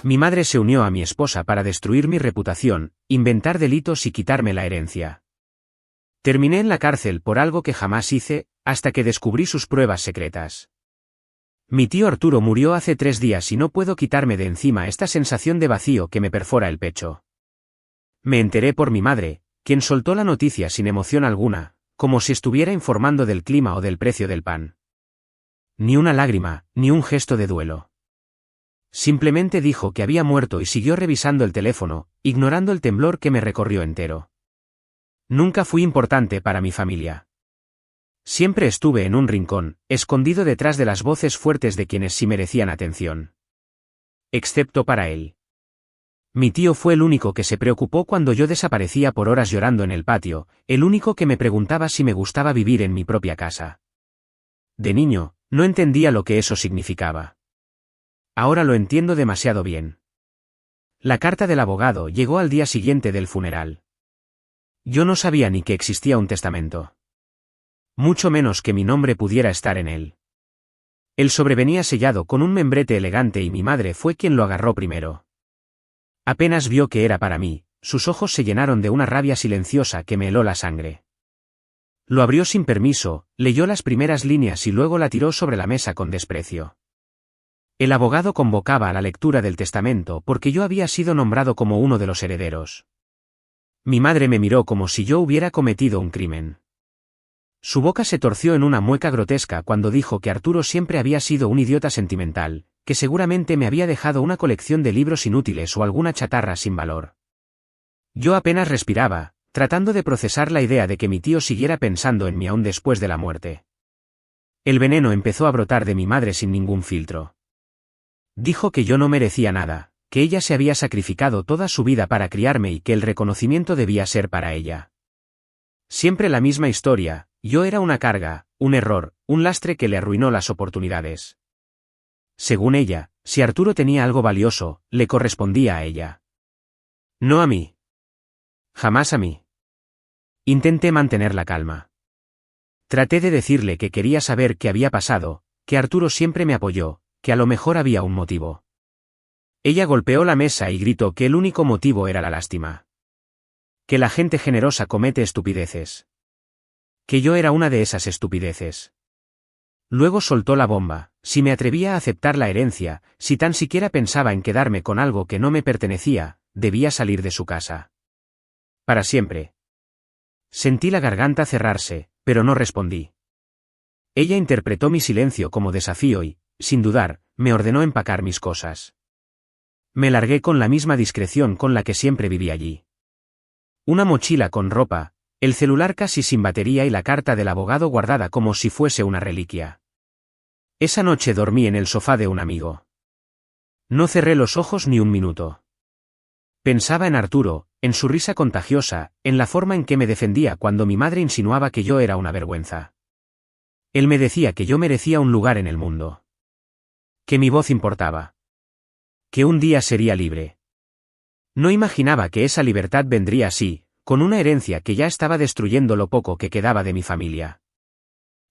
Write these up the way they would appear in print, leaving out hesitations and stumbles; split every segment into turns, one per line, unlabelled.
Mi madre se unió a mi esposa para destruir mi reputación, inventar delitos y quitarme la herencia. Terminé en la cárcel por algo que jamás hice, hasta que descubrí sus pruebas secretas. Mi tío Arturo murió hace 3 días y no puedo quitarme de encima esta sensación de vacío que me perfora el pecho. Me enteré por mi madre, quien soltó la noticia sin emoción alguna, como si estuviera informando del clima o del precio del pan. Ni una lágrima, ni un gesto de duelo. Simplemente dijo que había muerto y siguió revisando el teléfono, ignorando el temblor que me recorrió entero. Nunca fui importante para mi familia. Siempre estuve en un rincón, escondido detrás de las voces fuertes de quienes sí merecían atención. Excepto para él. Mi tío fue el único que se preocupó cuando yo desaparecía por horas llorando en el patio, el único que me preguntaba si me gustaba vivir en mi propia casa. De niño, no entendía lo que eso significaba. Ahora lo entiendo demasiado bien. La carta del abogado llegó al día siguiente del funeral. Yo no sabía ni que existía un testamento. Mucho menos que mi nombre pudiera estar en él. El sobre venía sellado con un membrete elegante y mi madre fue quien lo agarró primero. Apenas vio que era para mí, sus ojos se llenaron de una rabia silenciosa que me heló la sangre. Lo abrió sin permiso, leyó las primeras líneas y luego la tiró sobre la mesa con desprecio. El abogado convocaba a la lectura del testamento porque yo había sido nombrado como uno de los herederos. Mi madre me miró como si yo hubiera cometido un crimen. Su boca se torció en una mueca grotesca cuando dijo que Arturo siempre había sido un idiota sentimental, que seguramente me había dejado una colección de libros inútiles o alguna chatarra sin valor. Yo apenas respiraba, tratando de procesar la idea de que mi tío siguiera pensando en mí aún después de la muerte. El veneno empezó a brotar de mi madre sin ningún filtro. Dijo que yo no merecía nada, que ella se había sacrificado toda su vida para criarme y que el reconocimiento debía ser para ella. Siempre la misma historia, yo era una carga, un error, un lastre que le arruinó las oportunidades. Según ella, si Arturo tenía algo valioso, le correspondía a ella. No a mí. Jamás a mí. Intenté mantener la calma. Traté de decirle que quería saber qué había pasado, que Arturo siempre me apoyó, que a lo mejor había un motivo. Ella golpeó la mesa y gritó que el único motivo era la lástima. Que la gente generosa comete estupideces. Que yo era una de esas estupideces. Luego soltó la bomba, si me atrevía a aceptar la herencia, si tan siquiera pensaba en quedarme con algo que no me pertenecía, debía salir de su casa. Para siempre. Sentí la garganta cerrarse, pero no respondí. Ella interpretó mi silencio como desafío y, sin dudar, me ordenó empacar mis cosas. Me largué con la misma discreción con la que siempre viví allí. Una mochila con ropa, el celular casi sin batería y la carta del abogado guardada como si fuese una reliquia. Esa noche dormí en el sofá de un amigo. No cerré los ojos ni un minuto. Pensaba en Arturo, en su risa contagiosa, en la forma en que me defendía cuando mi madre insinuaba que yo era una vergüenza. Él me decía que yo merecía un lugar en el mundo. Que mi voz importaba. Que un día sería libre. No imaginaba que esa libertad vendría así, con una herencia que ya estaba destruyendo lo poco que quedaba de mi familia.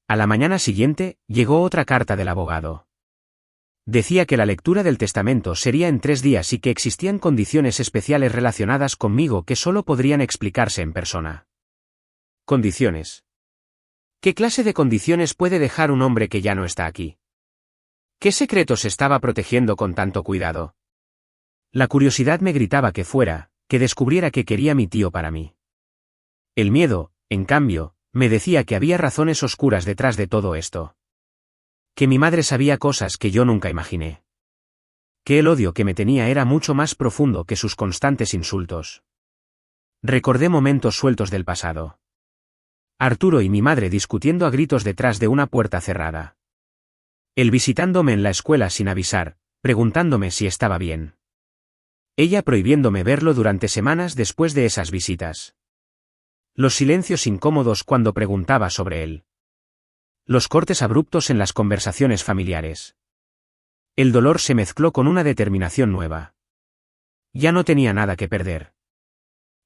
A la mañana siguiente, llegó otra carta del abogado. Decía que la lectura del testamento sería en 3 días y que existían condiciones especiales relacionadas conmigo que solo podrían explicarse en persona. Condiciones. ¿Qué clase de condiciones puede dejar un hombre que ya no está aquí? ¿Qué secretos estaba protegiendo con tanto cuidado? La curiosidad me gritaba que fuera, que descubriera qué quería mi tío para mí. El miedo, en cambio, me decía que había razones oscuras detrás de todo esto. Que mi madre sabía cosas que yo nunca imaginé. Que el odio que me tenía era mucho más profundo que sus constantes insultos. Recordé momentos sueltos del pasado. Arturo y mi madre discutiendo a gritos detrás de una puerta cerrada. Él visitándome en la escuela sin avisar, preguntándome si estaba bien. Ella prohibiéndome verlo durante semanas después de esas visitas. Los silencios incómodos cuando preguntaba sobre él. Los cortes abruptos en las conversaciones familiares. El dolor se mezcló con una determinación nueva. Ya no tenía nada que perder.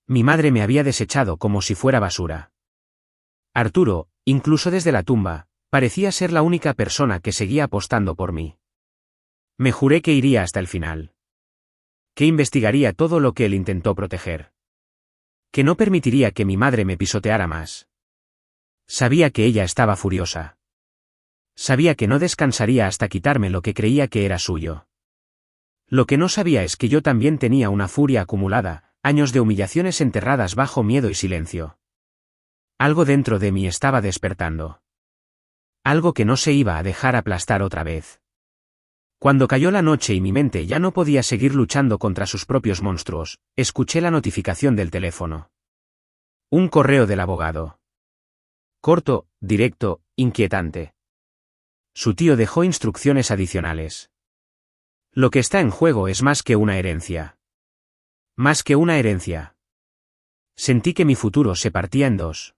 Mi madre me había desechado como si fuera basura. Arturo, incluso desde la tumba, parecía ser la única persona que seguía apostando por mí. Me juré que iría hasta el final. Que investigaría todo lo que él intentó proteger. Que no permitiría que mi madre me pisoteara más. Sabía que ella estaba furiosa. Sabía que no descansaría hasta quitarme lo que creía que era suyo. Lo que no sabía es que yo también tenía una furia acumulada, años de humillaciones enterradas bajo miedo y silencio. Algo dentro de mí estaba despertando. Algo que no se iba a dejar aplastar otra vez. Cuando cayó la noche y mi mente ya no podía seguir luchando contra sus propios monstruos, escuché la notificación del teléfono. Un correo del abogado. Corto, directo, inquietante. Su tío dejó instrucciones adicionales. Lo que está en juego es más que una herencia. Más que una herencia. Sentí que mi futuro se partía en dos.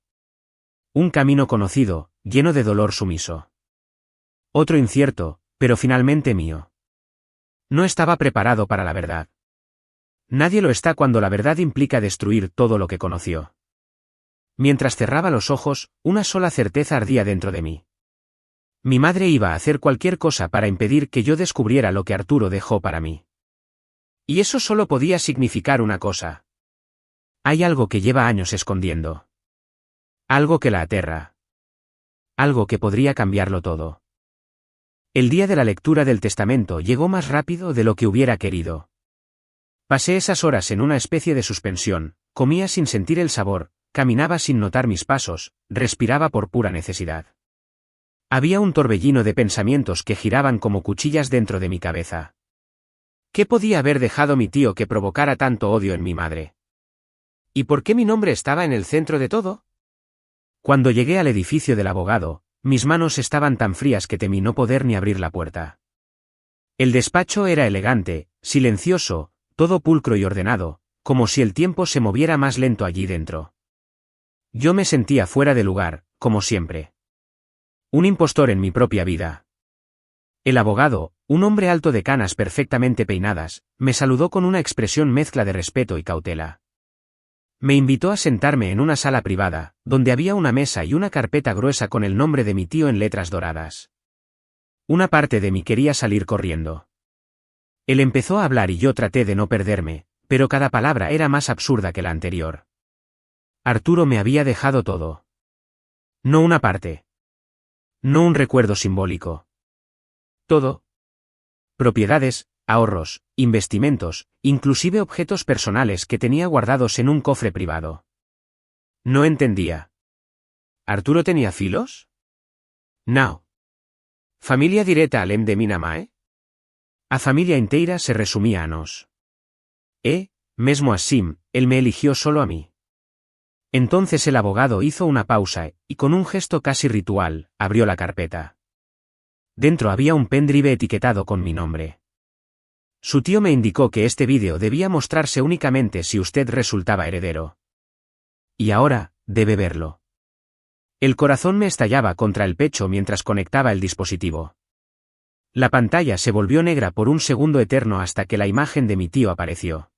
Un camino conocido, lleno de dolor sumiso. Otro incierto, pero finalmente mío. No estaba preparado para la verdad. Nadie lo está cuando la verdad implica destruir todo lo que conoció. Mientras cerraba los ojos, una sola certeza ardía dentro de mí. Mi madre iba a hacer cualquier cosa para impedir que yo descubriera lo que Arturo dejó para mí. Y eso solo podía significar una cosa. Hay algo que lleva años escondiendo. Algo que la aterra. Algo que podría cambiarlo todo. El día de la lectura del testamento llegó más rápido de lo que hubiera querido. Pasé esas horas en una especie de suspensión, comía sin sentir el sabor, caminaba sin notar mis pasos, respiraba por pura necesidad. Había un torbellino de pensamientos que giraban como cuchillas dentro de mi cabeza. ¿Qué podía haber dejado mi tío que provocara tanto odio en mi madre? ¿Y por qué mi nombre estaba en el centro de todo? Cuando llegué al edificio del abogado, mis manos estaban tan frías que temí no poder ni abrir la puerta. El despacho era elegante, silencioso, todo pulcro y ordenado, como si el tiempo se moviera más lento allí dentro. Yo me sentía fuera de lugar, como siempre. Un impostor en mi propia vida. El abogado, un hombre alto de canas perfectamente peinadas, me saludó con una expresión mezcla de respeto y cautela. Me invitó a sentarme en una sala privada, donde había una mesa y una carpeta gruesa con el nombre de mi tío en letras doradas. Una parte de mí quería salir corriendo. Él empezó a hablar y yo traté de no perderme, pero cada palabra era más absurda que la anterior. Arturo me había dejado todo. No una parte. No un recuerdo simbólico. Todo. Propiedades, ahorros, investimentos, inclusive objetos personales que tenía guardados en un cofre privado. No entendía. ¿Arturo tenía filos? No. ¿Familia direta alem de Minamae? A familia inteira se resumía a nos. Mesmo assim, él me eligió solo a mí. Entonces el abogado hizo una pausa y con un gesto casi ritual, abrió la carpeta. Dentro había un pendrive etiquetado con mi nombre. Su tío me indicó que este vídeo debía mostrarse únicamente si usted resultaba heredero. Y ahora, debe verlo. El corazón me estallaba contra el pecho mientras conectaba el dispositivo. La pantalla se volvió negra por un segundo eterno hasta que la imagen de mi tío apareció.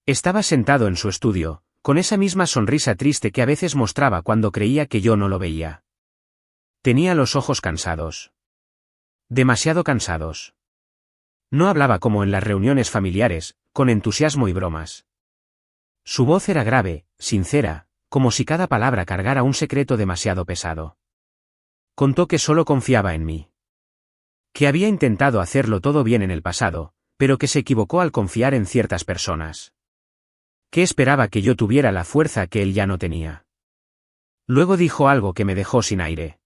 Estaba sentado en su estudio, con esa misma sonrisa triste que a veces mostraba cuando creía que yo no lo veía. Tenía los ojos cansados. Demasiado cansados. No hablaba como en las reuniones familiares, con entusiasmo y bromas. Su voz era grave, sincera, como si cada palabra cargara un secreto demasiado pesado. Contó que solo confiaba en mí. Que había intentado hacerlo todo bien en el pasado, pero que se equivocó al confiar en ciertas personas. Que esperaba que yo tuviera la fuerza que él ya no tenía. Luego dijo algo que me dejó sin aire.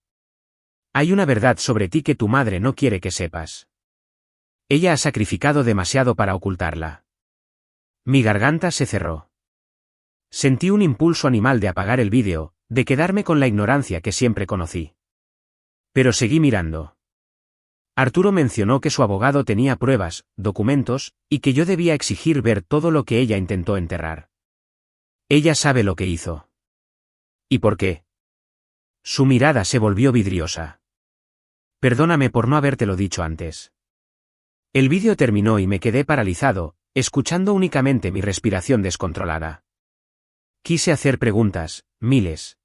Hay una verdad sobre ti que tu madre no quiere que sepas. Ella ha sacrificado demasiado para ocultarla. Mi garganta se cerró. Sentí un impulso animal de apagar el vídeo, de quedarme con la ignorancia que siempre conocí. Pero seguí mirando. Arturo mencionó que su abogado tenía pruebas, documentos, y que yo debía exigir ver todo lo que ella intentó enterrar. Ella sabe lo que hizo. ¿Y por qué? Su mirada se volvió vidriosa. Perdóname por no habértelo dicho antes. El vídeo terminó y me quedé paralizado, escuchando únicamente mi respiración descontrolada. Quise hacer preguntas, miles.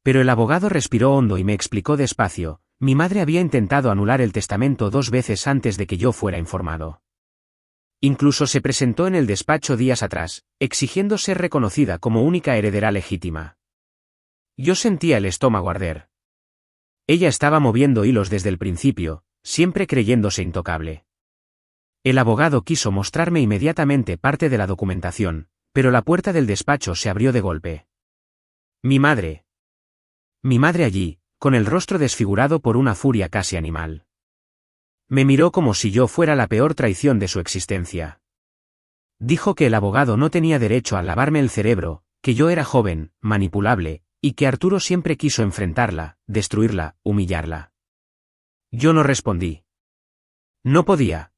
Pero el abogado respiró hondo y me explicó despacio. Mi madre había intentado anular el testamento 2 veces antes de que yo fuera informado. Incluso se presentó en el despacho días atrás, exigiendo ser reconocida como única heredera legítima. Yo sentía el estómago arder. Ella estaba moviendo hilos desde el principio, siempre creyéndose intocable. El abogado quiso mostrarme inmediatamente parte de la documentación, pero la puerta del despacho se abrió de golpe. Mi madre. Mi madre allí, con el rostro desfigurado por una furia casi animal. Me miró como si yo fuera la peor traición de su existencia. Dijo que el abogado no tenía derecho a lavarme el cerebro, que yo era joven, manipulable, y que Arturo siempre quiso enfrentarla, destruirla, humillarla. Yo no respondí. No podía.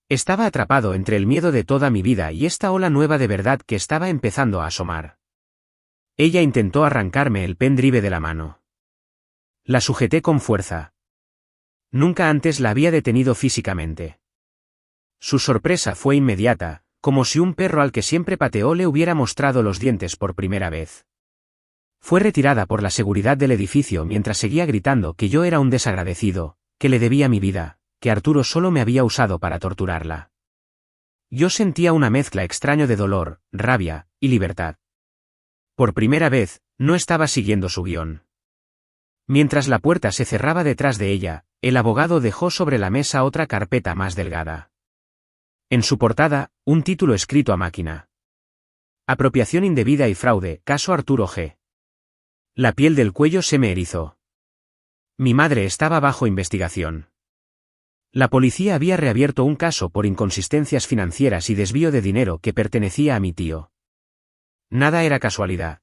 Estaba atrapado entre el miedo de toda mi vida y esta ola nueva de verdad que estaba empezando a asomar. Ella intentó arrancarme el pendrive de la mano. La sujeté con fuerza. Nunca antes la había detenido físicamente. Su sorpresa fue inmediata, como si un perro al que siempre pateó le hubiera mostrado los dientes por primera vez. Fue retirada por la seguridad del edificio mientras seguía gritando que yo era un desagradecido, que le debía mi vida, que Arturo solo me había usado para torturarla. Yo sentía una mezcla extraña de dolor, rabia y libertad. Por primera vez, no estaba siguiendo su guión. Mientras la puerta se cerraba detrás de ella, el abogado dejó sobre la mesa otra carpeta más delgada. En su portada, un título escrito a máquina. Apropiación indebida y fraude, caso Arturo G. La piel del cuello se me erizó. Mi madre estaba bajo investigación. La policía había reabierto un caso por inconsistencias financieras y desvío de dinero que pertenecía a mi tío. Nada era casualidad.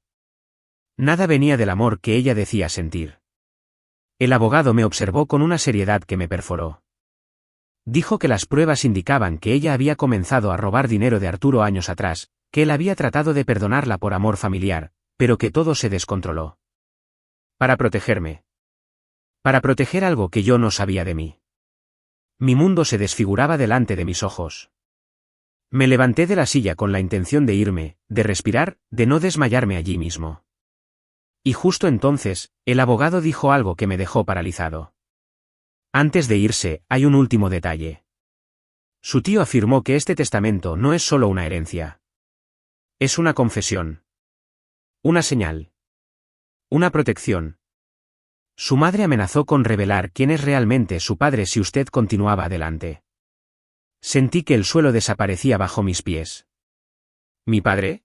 Nada venía del amor que ella decía sentir. El abogado me observó con una seriedad que me perforó. Dijo que las pruebas indicaban que ella había comenzado a robar dinero de Arturo años atrás, que él había tratado de perdonarla por amor familiar, pero que todo se descontroló. Para protegerme. Para proteger algo que yo no sabía de mí. Mi mundo se desfiguraba delante de mis ojos. Me levanté de la silla con la intención de irme, de respirar, de no desmayarme allí mismo. Y justo entonces, el abogado dijo algo que me dejó paralizado. Antes de irse, hay un último detalle. Su tío afirmó que este testamento no es solo una herencia. Es una confesión. Una señal. Una protección. Su madre amenazó con revelar quién es realmente su padre si usted continuaba adelante. Sentí que el suelo desaparecía bajo mis pies. ¿Mi padre?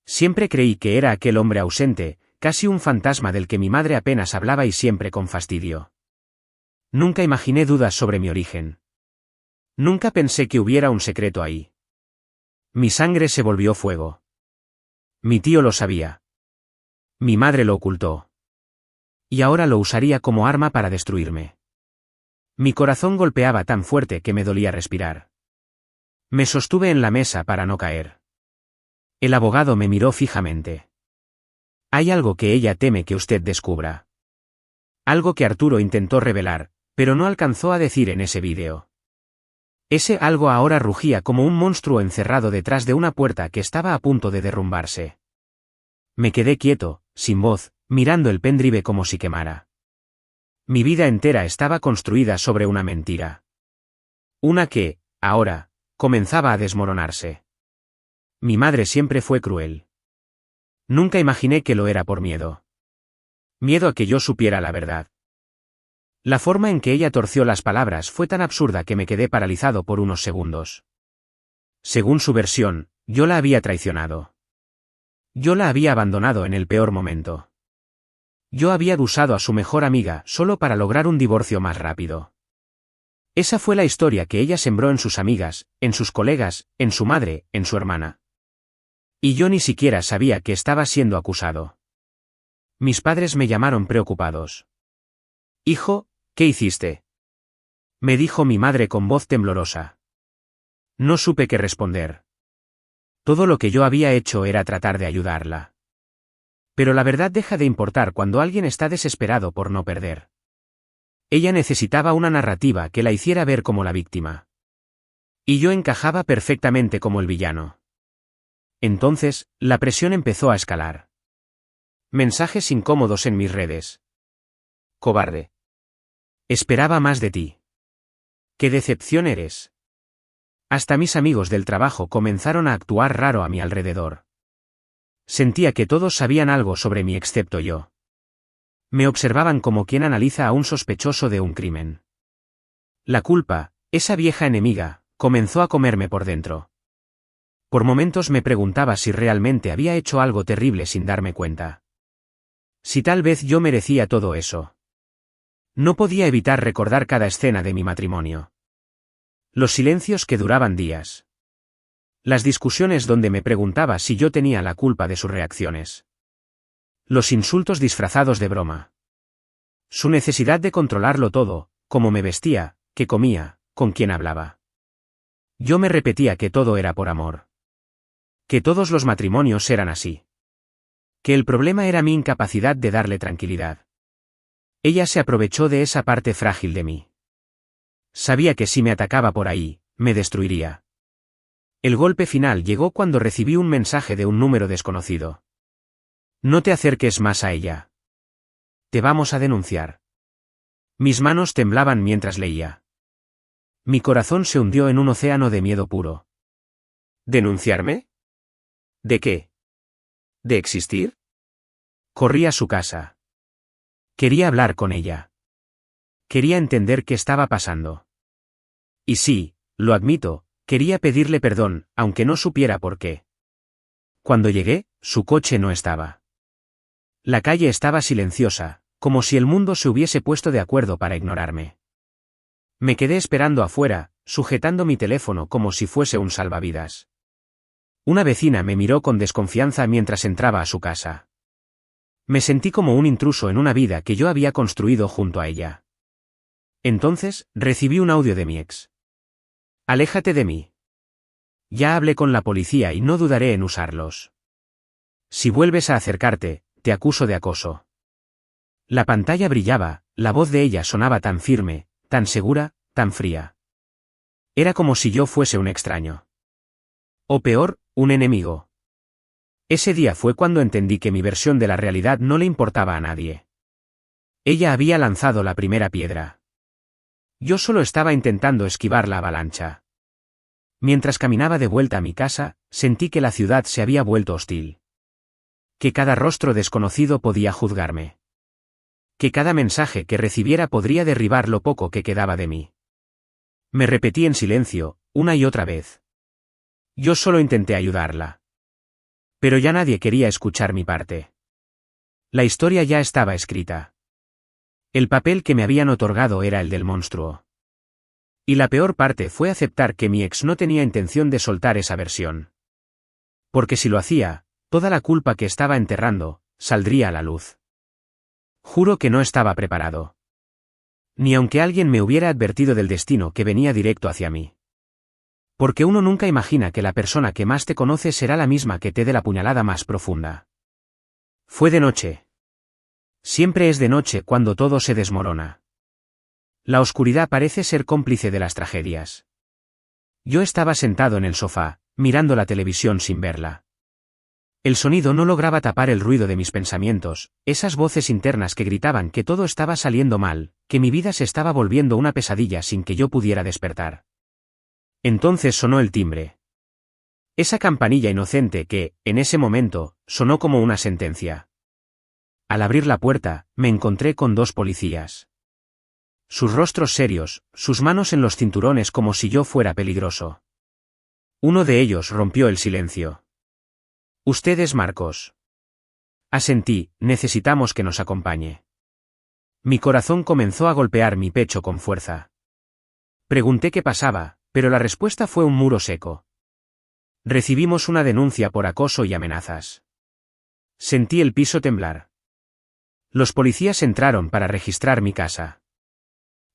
Siempre creí que era aquel hombre ausente, casi un fantasma del que mi madre apenas hablaba y siempre con fastidio. Nunca imaginé dudas sobre mi origen. Nunca pensé que hubiera un secreto ahí. Mi sangre se volvió fuego. Mi tío lo sabía. Mi madre lo ocultó. Y ahora lo usaría como arma para destruirme. Mi corazón golpeaba tan fuerte que me dolía respirar. Me sostuve en la mesa para no caer. El abogado me miró fijamente. Hay algo que ella teme que usted descubra. Algo que Arturo intentó revelar, pero no alcanzó a decir en ese vídeo. Ese algo ahora rugía como un monstruo encerrado detrás de una puerta que estaba a punto de derrumbarse. Me quedé quieto, sin voz, mirando el pendrive como si quemara. Mi vida entera estaba construida sobre una mentira. Una que, ahora, comenzaba a desmoronarse. Mi madre siempre fue cruel. Nunca imaginé que lo era por miedo. Miedo a que yo supiera la verdad. La forma en que ella torció las palabras fue tan absurda que me quedé paralizado por unos segundos. Según su versión, yo la había traicionado. Yo la había abandonado en el peor momento. Yo había usado a su mejor amiga solo para lograr un divorcio más rápido. Esa fue la historia que ella sembró en sus amigas, en sus colegas, en su madre, en su hermana. Y yo ni siquiera sabía que estaba siendo acusado. Mis padres me llamaron preocupados. Hijo, ¿qué hiciste? Me dijo mi madre con voz temblorosa. No supe qué responder. Todo lo que yo había hecho era tratar de ayudarla. Pero la verdad deja de importar cuando alguien está desesperado por no perder. Ella necesitaba una narrativa que la hiciera ver como la víctima. Y yo encajaba perfectamente como el villano. Entonces, la presión empezó a escalar. Mensajes incómodos en mis redes. Cobarde. Esperaba más de ti. ¡Qué decepción eres! Hasta mis amigos del trabajo comenzaron a actuar raro a mi alrededor. Sentía que todos sabían algo sobre mí excepto yo. Me observaban como quien analiza a un sospechoso de un crimen. La culpa, esa vieja enemiga, comenzó a comerme por dentro. Por momentos me preguntaba si realmente había hecho algo terrible sin darme cuenta. Si tal vez yo merecía todo eso. No podía evitar recordar cada escena de mi matrimonio. Los silencios que duraban días. Las discusiones donde me preguntaba si yo tenía la culpa de sus reacciones. Los insultos disfrazados de broma. Su necesidad de controlarlo todo, cómo me vestía, qué comía, con quién hablaba. Yo me repetía que todo era por amor. Que todos los matrimonios eran así. Que el problema era mi incapacidad de darle tranquilidad. Ella se aprovechó de esa parte frágil de mí. Sabía que si me atacaba por ahí, me destruiría. El golpe final llegó cuando recibí un mensaje de un número desconocido. No te acerques más a ella. Te vamos a denunciar. Mis manos temblaban mientras leía. Mi corazón se hundió en un océano de miedo puro. ¿Denunciarme? ¿De qué? ¿De existir? Corrí a su casa. Quería hablar con ella. Quería entender qué estaba pasando. Y sí, lo admito, quería pedirle perdón, aunque no supiera por qué. Cuando llegué, su coche no estaba. La calle estaba silenciosa, como si el mundo se hubiese puesto de acuerdo para ignorarme. Me quedé esperando afuera, sujetando mi teléfono como si fuese un salvavidas. Una vecina me miró con desconfianza mientras entraba a su casa. Me sentí como un intruso en una vida que yo había construido junto a ella. Entonces, recibí un audio de mi ex. Aléjate de mí. Ya hablé con la policía y no dudaré en usarlos. Si vuelves a acercarte, te acuso de acoso. La pantalla brillaba, la voz de ella sonaba tan firme, tan segura, tan fría. Era como si yo fuese un extraño. O peor, un enemigo. Ese día fue cuando entendí que mi versión de la realidad no le importaba a nadie. Ella había lanzado la primera piedra. Yo solo estaba intentando esquivar la avalancha. Mientras caminaba de vuelta a mi casa, sentí que la ciudad se había vuelto hostil. Que cada rostro desconocido podía juzgarme. Que cada mensaje que recibiera podría derribar lo poco que quedaba de mí. Me repetí en silencio, una y otra vez. Yo solo intenté ayudarla. Pero ya nadie quería escuchar mi parte. La historia ya estaba escrita. El papel que me habían otorgado era el del monstruo. Y la peor parte fue aceptar que mi ex no tenía intención de soltar esa versión. Porque si lo hacía, toda la culpa que estaba enterrando, saldría a la luz. Juro que no estaba preparado. Ni aunque alguien me hubiera advertido del destino que venía directo hacia mí. Porque uno nunca imagina que la persona que más te conoce será la misma que te dé la puñalada más profunda. Fue de noche. Siempre es de noche cuando todo se desmorona. La oscuridad parece ser cómplice de las tragedias. Yo estaba sentado en el sofá, mirando la televisión sin verla. El sonido no lograba tapar el ruido de mis pensamientos, esas voces internas que gritaban que todo estaba saliendo mal, que mi vida se estaba volviendo una pesadilla sin que yo pudiera despertar. Entonces sonó el timbre. Esa campanilla inocente que, en ese momento, sonó como una sentencia. Al abrir la puerta, me encontré con dos policías. Sus rostros serios, sus manos en los cinturones como si yo fuera peligroso. Uno de ellos rompió el silencio. Usted es Marcos. Asentí, necesitamos que nos acompañe. Mi corazón comenzó a golpear mi pecho con fuerza. Pregunté qué pasaba, pero la respuesta fue un muro seco. Recibimos una denuncia por acoso y amenazas. Sentí el piso temblar. Los policías entraron para registrar mi casa.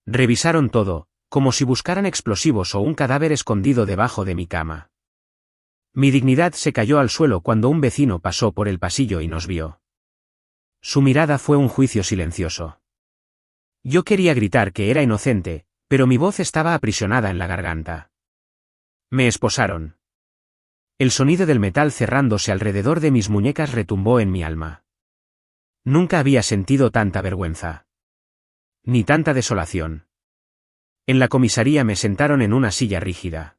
Revisaron todo, como si buscaran explosivos o un cadáver escondido debajo de mi cama. Mi dignidad se cayó al suelo cuando un vecino pasó por el pasillo y nos vio. Su mirada fue un juicio silencioso. Yo quería gritar que era inocente, pero mi voz estaba aprisionada en la garganta. Me esposaron. El sonido del metal cerrándose alrededor de mis muñecas retumbó en mi alma. Nunca había sentido tanta vergüenza. Ni tanta desolación. En la comisaría me sentaron en una silla rígida.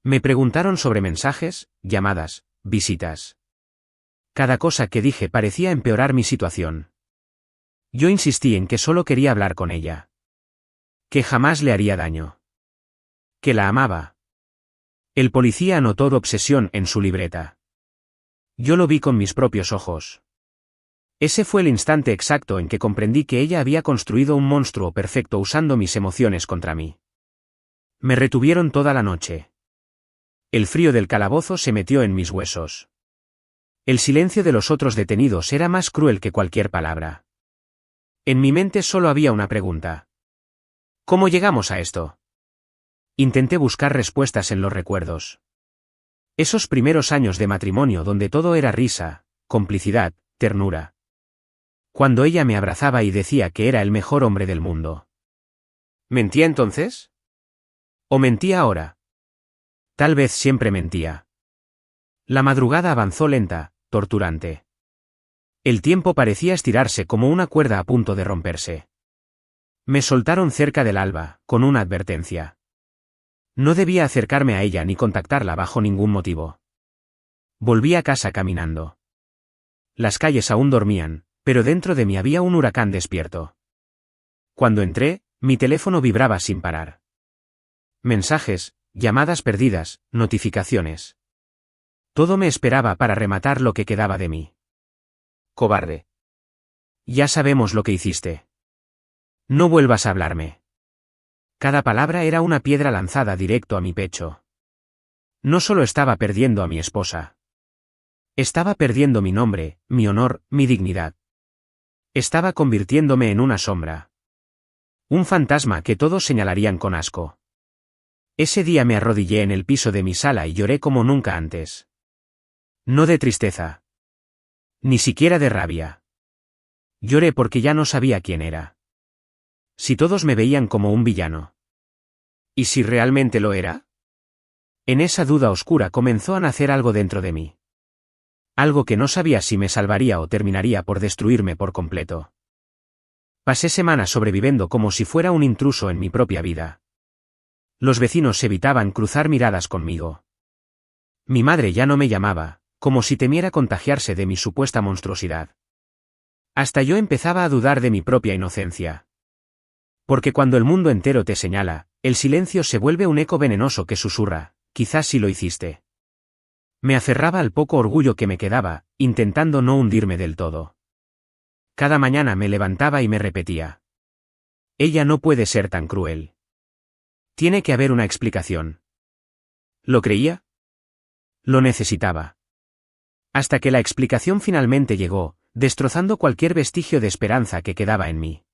Me preguntaron sobre mensajes, llamadas, visitas. Cada cosa que dije parecía empeorar mi situación. Yo insistí en que solo quería hablar con ella. Que jamás le haría daño. Que la amaba. El policía anotó su obsesión en su libreta. Yo lo vi con mis propios ojos. Ese fue el instante exacto en que comprendí que ella había construido un monstruo perfecto usando mis emociones contra mí. Me retuvieron toda la noche. El frío del calabozo se metió en mis huesos. El silencio de los otros detenidos era más cruel que cualquier palabra. En mi mente solo había una pregunta. ¿Cómo llegamos a esto? Intenté buscar respuestas en los recuerdos. Esos primeros años de matrimonio donde todo era risa, complicidad, ternura. Cuando ella me abrazaba y decía que era el mejor hombre del mundo. ¿Mentía entonces? ¿O mentía ahora? Tal vez siempre mentía. La madrugada avanzó lenta, torturante. El tiempo parecía estirarse como una cuerda a punto de romperse. Me soltaron cerca del alba, con una advertencia. No debía acercarme a ella ni contactarla bajo ningún motivo. Volví a casa caminando. Las calles aún dormían, pero dentro de mí había un huracán despierto. Cuando entré, mi teléfono vibraba sin parar. Mensajes, llamadas perdidas, notificaciones. Todo me esperaba para rematar lo que quedaba de mí. Cobarde. Ya sabemos lo que hiciste. No vuelvas a hablarme. Cada palabra era una piedra lanzada directo a mi pecho. No solo estaba perdiendo a mi esposa. Estaba perdiendo mi nombre, mi honor, mi dignidad. Estaba convirtiéndome en una sombra. Un fantasma que todos señalarían con asco. Ese día me arrodillé en el piso de mi sala y lloré como nunca antes. No de tristeza. Ni siquiera de rabia. Lloré porque ya no sabía quién era. Si todos me veían como un villano. ¿Y si realmente lo era? En esa duda oscura comenzó a nacer algo dentro de mí. Algo que no sabía si me salvaría o terminaría por destruirme por completo. Pasé semanas sobreviviendo como si fuera un intruso en mi propia vida. Los vecinos evitaban cruzar miradas conmigo. Mi madre ya no me llamaba, como si temiera contagiarse de mi supuesta monstruosidad. Hasta yo empezaba a dudar de mi propia inocencia. Porque cuando el mundo entero te señala, el silencio se vuelve un eco venenoso que susurra, quizás sí lo hiciste. Me aferraba al poco orgullo que me quedaba, intentando no hundirme del todo. Cada mañana me levantaba y me repetía. Ella no puede ser tan cruel. Tiene que haber una explicación. ¿Lo creía? Lo necesitaba. Hasta que la explicación finalmente llegó, destrozando cualquier vestigio de esperanza que quedaba en mí.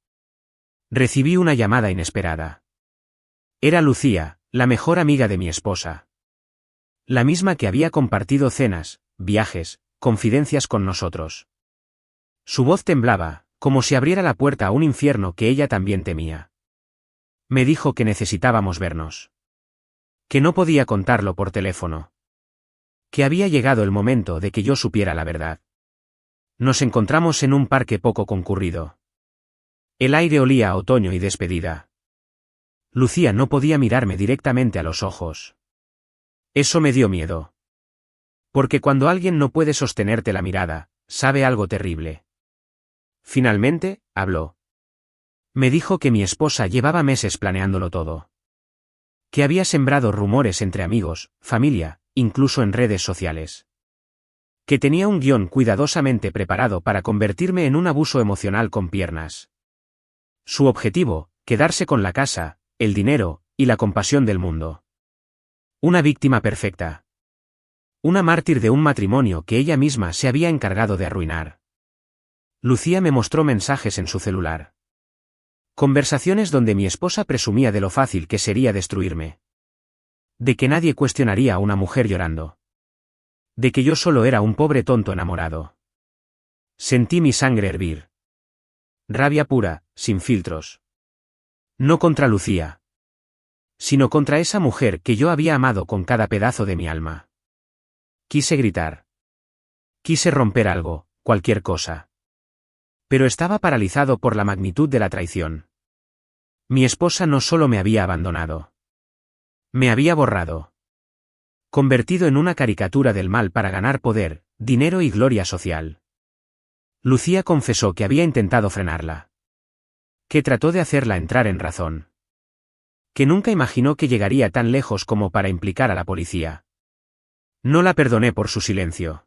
Recibí una llamada inesperada. Era Lucía, la mejor amiga de mi esposa. La misma que había compartido cenas, viajes, confidencias con nosotros. Su voz temblaba, como si abriera la puerta a un infierno que ella también temía. Me dijo que necesitábamos vernos. Que no podía contarlo por teléfono. Que había llegado el momento de que yo supiera la verdad. Nos encontramos en un parque poco concurrido. El aire olía a otoño y despedida. Lucía no podía mirarme directamente a los ojos. Eso me dio miedo. Porque cuando alguien no puede sostenerte la mirada, sabe algo terrible. Finalmente, habló. Me dijo que mi esposa llevaba meses planeándolo todo. Que había sembrado rumores entre amigos, familia, incluso en redes sociales. Que tenía un guión cuidadosamente preparado para convertirme en un abuso emocional con piernas. Su objetivo, quedarse con la casa, el dinero, y la compasión del mundo. Una víctima perfecta. Una mártir de un matrimonio que ella misma se había encargado de arruinar. Lucía me mostró mensajes en su celular. Conversaciones donde mi esposa presumía de lo fácil que sería destruirme. De que nadie cuestionaría a una mujer llorando. De que yo solo era un pobre tonto enamorado. Sentí mi sangre hervir. Rabia pura, sin filtros. No contra Lucía. Sino contra esa mujer que yo había amado con cada pedazo de mi alma. Quise gritar. Quise romper algo, cualquier cosa. Pero estaba paralizado por la magnitud de la traición. Mi esposa no solo me había abandonado. Me había borrado. Convertido en una caricatura del mal para ganar poder, dinero y gloria social. Lucía confesó que había intentado frenarla. Que trató de hacerla entrar en razón. Que nunca imaginó que llegaría tan lejos como para implicar a la policía. No la perdoné por su silencio.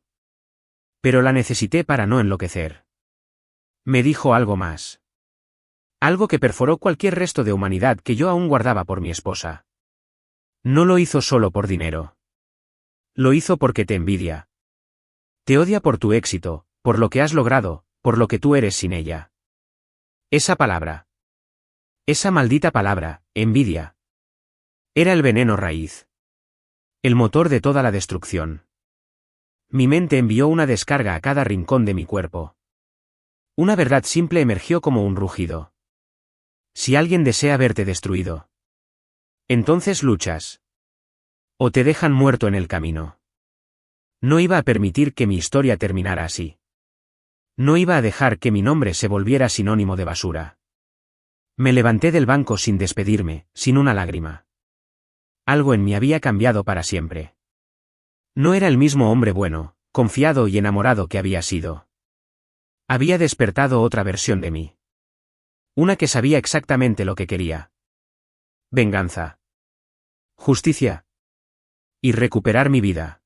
Pero la necesité para no enloquecer. Me dijo algo más. Algo que perforó cualquier resto de humanidad que yo aún guardaba por mi esposa. No lo hizo solo por dinero. Lo hizo porque te envidia. Te odia por tu éxito, por lo que has logrado, por lo que tú eres sin ella. Esa palabra. Esa maldita palabra, envidia. Era el veneno raíz. El motor de toda la destrucción. Mi mente envió una descarga a cada rincón de mi cuerpo. Una verdad simple emergió como un rugido. Si alguien desea verte destruido, entonces luchas. O te dejan muerto en el camino. No iba a permitir que mi historia terminara así. No iba a dejar que mi nombre se volviera sinónimo de basura. Me levanté del banco sin despedirme, sin una lágrima. Algo en mí había cambiado para siempre. No era el mismo hombre bueno, confiado y enamorado que había sido. Había despertado otra versión de mí. Una que sabía exactamente lo que quería. Venganza. Justicia. Y recuperar mi vida.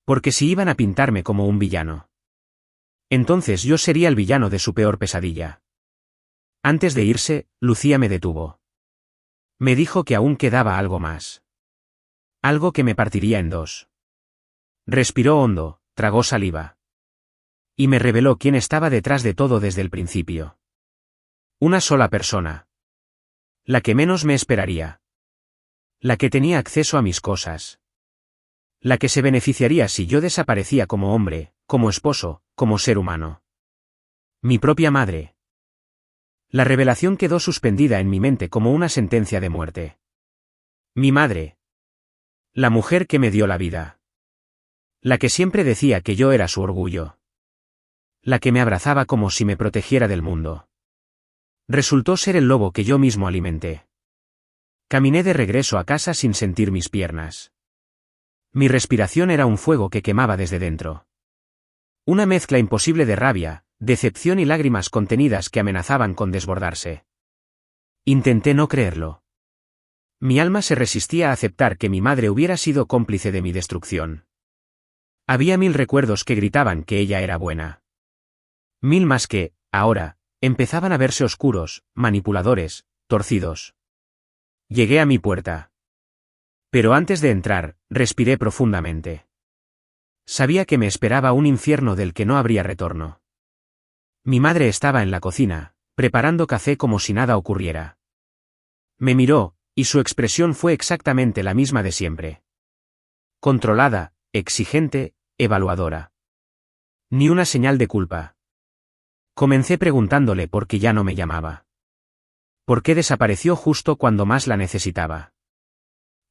Porque si iban a pintarme como un villano, entonces yo sería el villano de su peor pesadilla. Antes de irse, Lucía me detuvo. Me dijo que aún quedaba algo más. Algo que me partiría en dos. Respiró hondo, tragó saliva. Y me reveló quién estaba detrás de todo desde el principio. Una sola persona. La que menos me esperaría. La que tenía acceso a mis cosas. La que se beneficiaría si yo desaparecía como hombre, como esposo, como ser humano. Mi propia madre. La revelación quedó suspendida en mi mente como una sentencia de muerte. Mi madre. La mujer que me dio la vida. La que siempre decía que yo era su orgullo. La que me abrazaba como si me protegiera del mundo. Resultó ser el lobo que yo mismo alimenté. Caminé de regreso a casa sin sentir mis piernas. Mi respiración era un fuego que quemaba desde dentro. Una mezcla imposible de rabia, decepción y lágrimas contenidas que amenazaban con desbordarse. Intenté no creerlo. Mi alma se resistía a aceptar que mi madre hubiera sido cómplice de mi destrucción. Había 1000 recuerdos que gritaban que ella era buena. 1000 más que, ahora, empezaban a verse oscuros, manipuladores, torcidos. Llegué a mi puerta. Pero antes de entrar, respiré profundamente. Sabía que me esperaba un infierno del que no habría retorno. Mi madre estaba en la cocina, preparando café como si nada ocurriera. Me miró, y su expresión fue exactamente la misma de siempre. Controlada, exigente, evaluadora. Ni una señal de culpa. Comencé preguntándole por qué ya no me llamaba. ¿Por qué desapareció justo cuando más la necesitaba?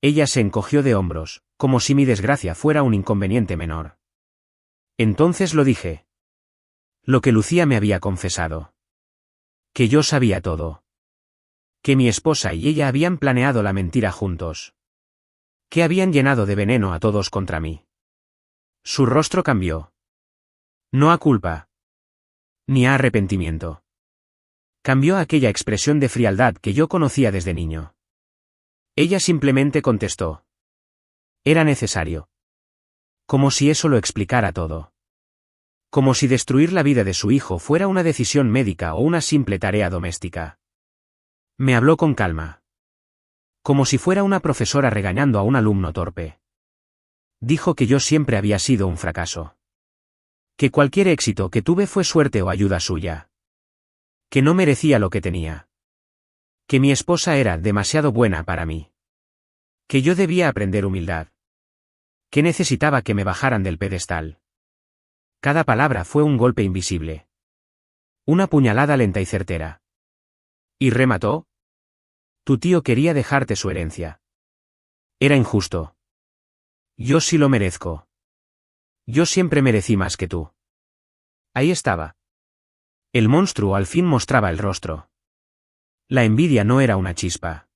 Ella se encogió de hombros, como si mi desgracia fuera un inconveniente menor. Entonces lo dije. Lo que Lucía me había confesado. Que yo sabía todo. Que mi esposa y ella habían planeado la mentira juntos. Que habían llenado de veneno a todos contra mí. Su rostro cambió. No a culpa. Ni a arrepentimiento. Cambió a aquella expresión de frialdad que yo conocía desde niño. Ella simplemente contestó. Era necesario. Como si eso lo explicara todo. Como si destruir la vida de su hijo fuera una decisión médica o una simple tarea doméstica. Me habló con calma. Como si fuera una profesora regañando a un alumno torpe. Dijo que yo siempre había sido un fracaso. Que cualquier éxito que tuve fue suerte o ayuda suya. Que no merecía lo que tenía. Que mi esposa era demasiado buena para mí. Que yo debía aprender humildad. Que necesitaba que me bajaran del pedestal. Cada palabra fue un golpe invisible. Una puñalada lenta y certera. ¿Y remató? Tu tío quería dejarte su herencia. Era injusto. Yo sí lo merezco. Yo siempre merecí más que tú. Ahí estaba. El monstruo al fin mostraba el rostro. La envidia no era una chispa.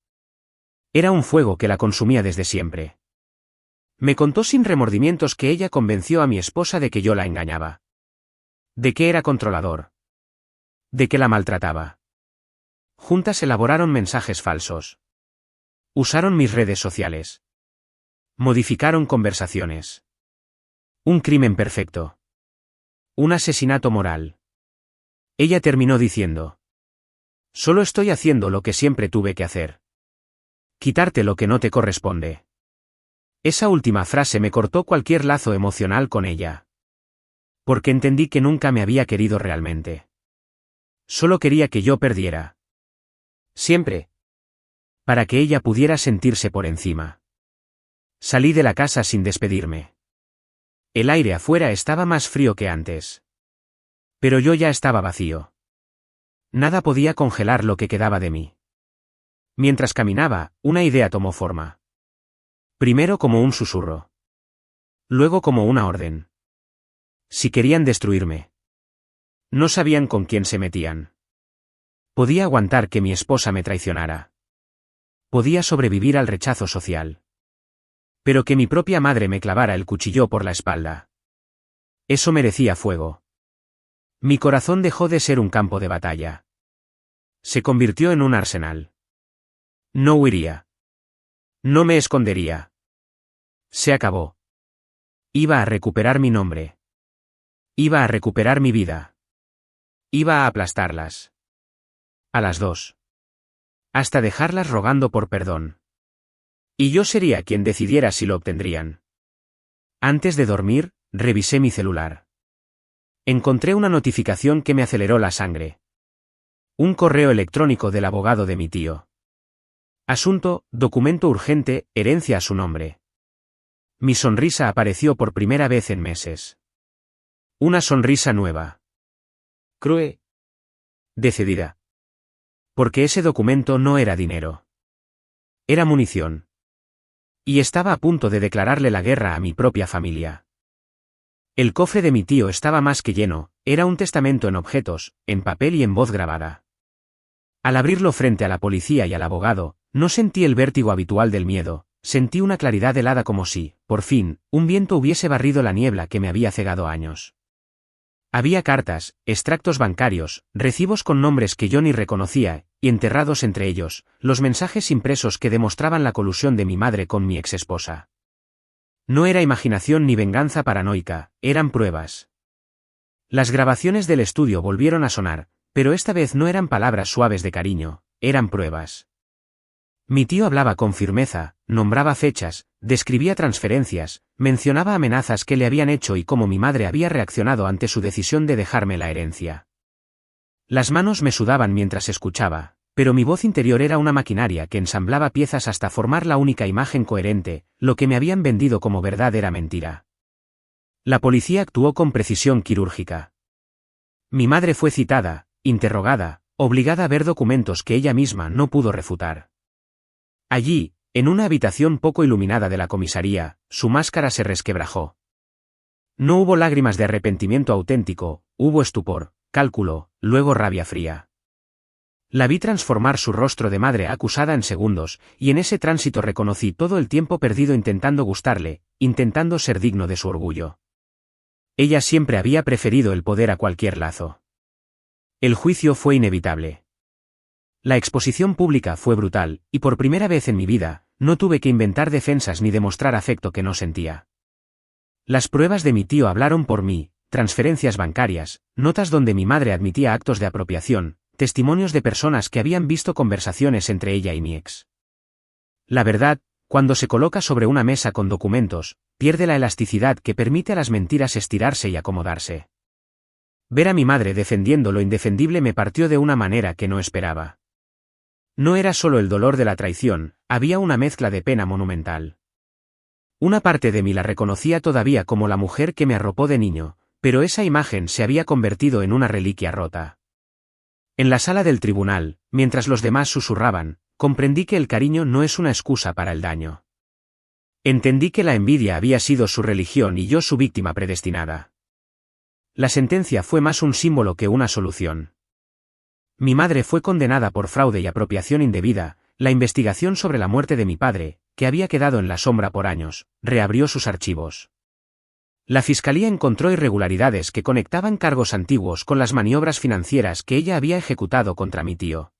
Era un fuego que la consumía desde siempre. Me contó sin remordimientos que ella convenció a mi esposa de que yo la engañaba. De que era controlador. De que la maltrataba. Juntas elaboraron mensajes falsos. Usaron mis redes sociales. Modificaron conversaciones. Un crimen perfecto. Un asesinato moral. Ella terminó diciendo: solo estoy haciendo lo que siempre tuve que hacer. Quitarte lo que no te corresponde. Esa última frase me cortó cualquier lazo emocional con ella. Porque entendí que nunca me había querido realmente. Solo quería que yo perdiera. Siempre. Para que ella pudiera sentirse por encima. Salí de la casa sin despedirme. El aire afuera estaba más frío que antes. Pero yo ya estaba vacío. Nada podía congelar lo que quedaba de mí. Mientras caminaba, una idea tomó forma. Primero como un susurro. Luego como una orden. Si querían destruirme. No sabían con quién se metían. Podía aguantar que mi esposa me traicionara. Podía sobrevivir al rechazo social. Pero que mi propia madre me clavara el cuchillo por la espalda. Eso merecía fuego. Mi corazón dejó de ser un campo de batalla. Se convirtió en un arsenal. No huiría. No me escondería. Se acabó. Iba a recuperar mi nombre. Iba a recuperar mi vida. Iba a aplastarlas. A las dos. Hasta dejarlas rogando por perdón. Y yo sería quien decidiera si lo obtendrían. Antes de dormir, revisé mi celular. Encontré una notificación que me aceleró la sangre. Un correo electrónico del abogado de mi tío. Asunto: documento urgente, herencia a su nombre. Mi sonrisa apareció por primera vez en meses. Una sonrisa nueva. Crue. Decidida. Porque ese documento no era dinero. Era munición. Y estaba a punto de declararle la guerra a mi propia familia. El cofre de mi tío estaba más que lleno, era un testamento en objetos, en papel y en voz grabada. Al abrirlo frente a la policía y al abogado, no sentí el vértigo habitual del miedo, sentí una claridad helada como si, por fin, un viento hubiese barrido la niebla que me había cegado años. Había cartas, extractos bancarios, recibos con nombres que yo ni reconocía, y enterrados entre ellos, los mensajes impresos que demostraban la colusión de mi madre con mi exesposa. No era imaginación ni venganza paranoica, eran pruebas. Las grabaciones del estudio volvieron a sonar, pero esta vez no eran palabras suaves de cariño, eran pruebas. Mi tío hablaba con firmeza, nombraba fechas, describía transferencias, mencionaba amenazas que le habían hecho y cómo mi madre había reaccionado ante su decisión de dejarme la herencia. Las manos me sudaban mientras escuchaba, pero mi voz interior era una maquinaria que ensamblaba piezas hasta formar la única imagen coherente: lo que me habían vendido como verdad era mentira. La policía actuó con precisión quirúrgica. Mi madre fue citada, interrogada, obligada a ver documentos que ella misma no pudo refutar. Allí, en una habitación poco iluminada de la comisaría, su máscara se resquebrajó. No hubo lágrimas de arrepentimiento auténtico, hubo estupor, cálculo, luego rabia fría. La vi transformar su rostro de madre acusada en segundos, y en ese tránsito reconocí todo el tiempo perdido intentando gustarle, intentando ser digno de su orgullo. Ella siempre había preferido el poder a cualquier lazo. El juicio fue inevitable. La exposición pública fue brutal, y por primera vez en mi vida, no tuve que inventar defensas ni demostrar afecto que no sentía. Las pruebas de mi tío hablaron por mí: transferencias bancarias, notas donde mi madre admitía actos de apropiación, testimonios de personas que habían visto conversaciones entre ella y mi ex. La verdad, cuando se coloca sobre una mesa con documentos, pierde la elasticidad que permite a las mentiras estirarse y acomodarse. Ver a mi madre defendiendo lo indefendible me partió de una manera que no esperaba. No era solo el dolor de la traición, había una mezcla de pena monumental. Una parte de mí la reconocía todavía como la mujer que me arropó de niño, pero esa imagen se había convertido en una reliquia rota. En la sala del tribunal, mientras los demás susurraban, comprendí que el cariño no es una excusa para el daño. Entendí que la envidia había sido su religión y yo su víctima predestinada. La sentencia fue más un símbolo que una solución. Mi madre fue condenada por fraude y apropiación indebida. La investigación sobre la muerte de mi padre, que había quedado en la sombra por años, reabrió sus archivos. La fiscalía encontró irregularidades que conectaban cargos antiguos con las maniobras financieras que ella había ejecutado contra mi tío.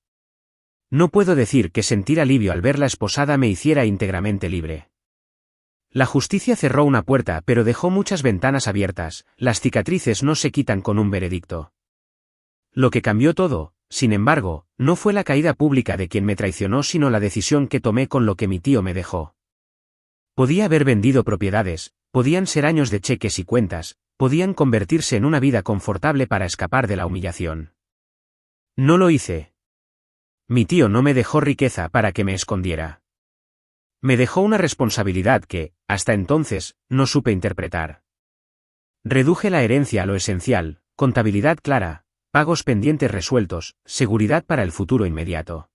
No puedo decir que sentir alivio al verla esposada me hiciera íntegramente libre. La justicia cerró una puerta pero dejó muchas ventanas abiertas, las cicatrices no se quitan con un veredicto. Lo que cambió todo, sin embargo, no fue la caída pública de quien me traicionó sino la decisión que tomé con lo que mi tío me dejó. Podía haber vendido propiedades, podían ser años de cheques y cuentas, podían convertirse en una vida confortable para escapar de la humillación. No lo hice. Mi tío no me dejó riqueza para que me escondiera. Me dejó una responsabilidad que, hasta entonces, no supe interpretar. Reduje la herencia a lo esencial, contabilidad clara, pagos pendientes resueltos, seguridad para el futuro inmediato.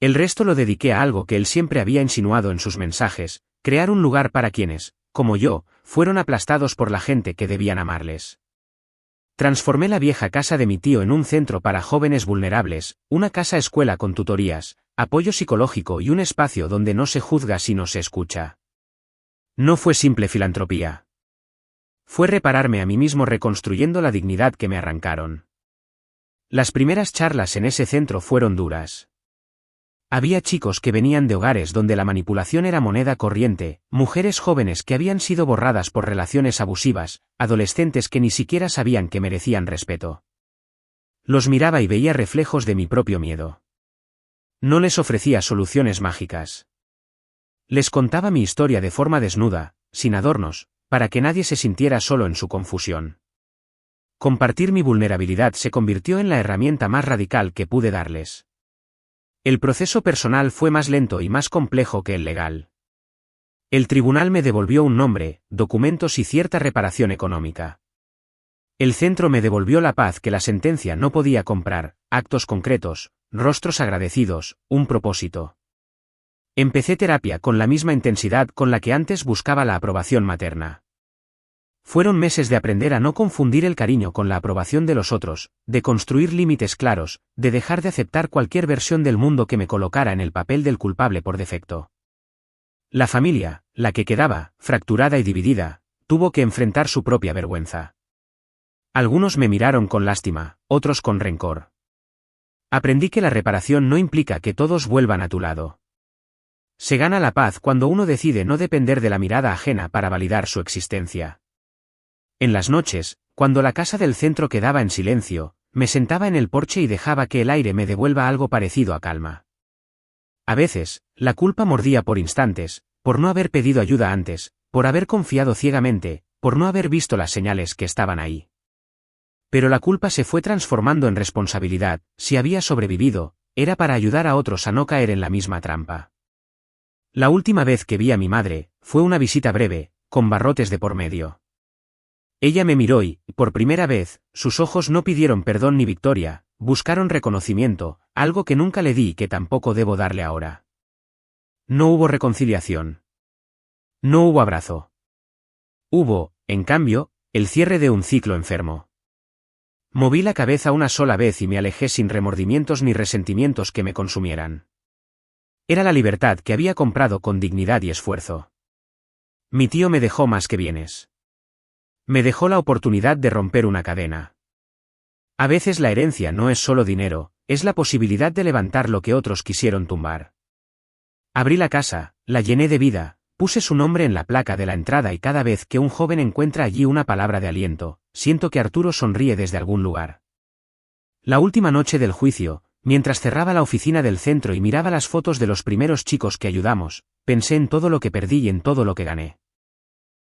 El resto lo dediqué a algo que él siempre había insinuado en sus mensajes, crear un lugar para quienes, como yo, fueron aplastados por la gente que debían amarles. Transformé la vieja casa de mi tío en un centro para jóvenes vulnerables, una casa escuela con tutorías, apoyo psicológico y un espacio donde no se juzga sino se escucha. No fue simple filantropía. Fue repararme a mí mismo reconstruyendo la dignidad que me arrancaron. Las primeras charlas en ese centro fueron duras. Había chicos que venían de hogares donde la manipulación era moneda corriente, mujeres jóvenes que habían sido borradas por relaciones abusivas, adolescentes que ni siquiera sabían que merecían respeto. Los miraba y veía reflejos de mi propio miedo. No les ofrecía soluciones mágicas. Les contaba mi historia de forma desnuda, sin adornos, para que nadie se sintiera solo en su confusión. Compartir mi vulnerabilidad se convirtió en la herramienta más radical que pude darles. El proceso personal fue más lento y más complejo que el legal. El tribunal me devolvió un nombre, documentos y cierta reparación económica. El centro me devolvió la paz que la sentencia no podía comprar, actos concretos, rostros agradecidos, un propósito. Empecé terapia con la misma intensidad con la que antes buscaba la aprobación materna. Fueron meses de aprender a no confundir el cariño con la aprobación de los otros, de construir límites claros, de dejar de aceptar cualquier versión del mundo que me colocara en el papel del culpable por defecto. La familia, la que quedaba, fracturada y dividida, tuvo que enfrentar su propia vergüenza. Algunos me miraron con lástima, otros con rencor. Aprendí que la reparación no implica que todos vuelvan a tu lado. Se gana la paz cuando uno decide no depender de la mirada ajena para validar su existencia. En las noches, cuando la casa del centro quedaba en silencio, me sentaba en el porche y dejaba que el aire me devuelva algo parecido a calma. A veces, la culpa mordía por instantes, por no haber pedido ayuda antes, por haber confiado ciegamente, por no haber visto las señales que estaban ahí. Pero la culpa se fue transformando en responsabilidad, si había sobrevivido, era para ayudar a otros a no caer en la misma trampa. La última vez que vi a mi madre, fue una visita breve, con barrotes de por medio. Ella me miró y, por primera vez, sus ojos no pidieron perdón ni victoria, buscaron reconocimiento, algo que nunca le di y que tampoco debo darle ahora. No hubo reconciliación. No hubo abrazo. Hubo, en cambio, el cierre de un ciclo enfermo. Moví la cabeza una sola vez y me alejé sin remordimientos ni resentimientos que me consumieran. Era la libertad que había comprado con dignidad y esfuerzo. Mi tío me dejó más que bienes. Me dejó la oportunidad de romper una cadena. A veces la herencia no es solo dinero, es la posibilidad de levantar lo que otros quisieron tumbar. Abrí la casa, la llené de vida, puse su nombre en la placa de la entrada y cada vez que un joven encuentra allí una palabra de aliento, siento que Arturo sonríe desde algún lugar. La última noche del juicio, mientras cerraba la oficina del centro y miraba las fotos de los primeros chicos que ayudamos, pensé en todo lo que perdí y en todo lo que gané.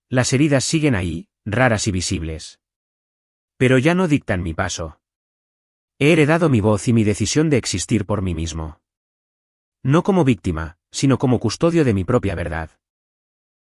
Las heridas siguen ahí, raras y visibles. Pero ya no dictan mi paso. He heredado mi voz y mi decisión de existir por mí mismo. No como víctima, sino como custodio de mi propia verdad.